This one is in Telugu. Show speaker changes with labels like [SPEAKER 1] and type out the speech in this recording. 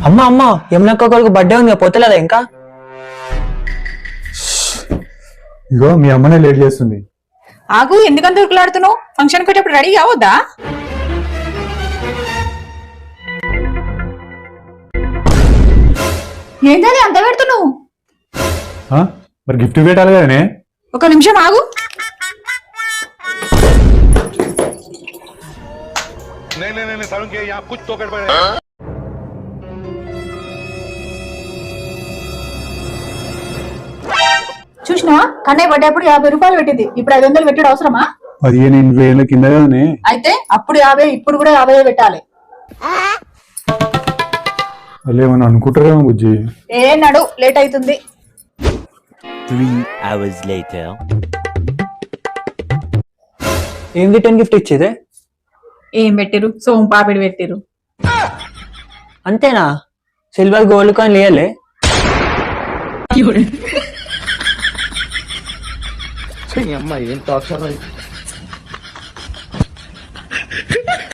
[SPEAKER 1] అమ్మ అమ్మ యమునక్క కొడుకు బర్త్డే ఉంది పోతలేదా ఇంకా?
[SPEAKER 2] ఇగో మీ అమ్మనే లేట్ చేస్తుంది.
[SPEAKER 3] ఆగు, ఎందుకంత ఉరుకులాడుతున్నావు? Function కొట్టేప్పుడు ready కావద్దా? ఏంటని అంత పెడుతున్నావు?
[SPEAKER 2] మరి గిఫ్ట్ పెట్టాలి కదనే.
[SPEAKER 3] ఒక నిమిషం ఆగు. చూసినా కన్నయ్య పడ్డప్పుడు 50 రూపాయలు పెట్టింది, ఇప్పుడు 500 పెట్టడం అవసరమా?
[SPEAKER 2] 15,000 కింద కదనే.
[SPEAKER 3] అయితే అప్పుడు 50, ఇప్పుడు కూడా 50 పెట్టాలి.
[SPEAKER 2] వాళ్ళు ఏమన్నా అనుకుంటారేమో బుజ్జి.
[SPEAKER 3] ఏ నడు, లేట్ అవుతుంది.
[SPEAKER 4] 3 hours later.
[SPEAKER 1] ఏం రిటర్న్ గిఫ్ట్ ఇచ్చేదే?
[SPEAKER 3] ఏం పెట్టిరు? సోమ్ పాపిడి పెట్టిరు.
[SPEAKER 1] అంతేనా? సిల్వర్ గోల్డ్ కాయిన్ లేయలే?
[SPEAKER 5] అమ్మ ఏం టార్చర్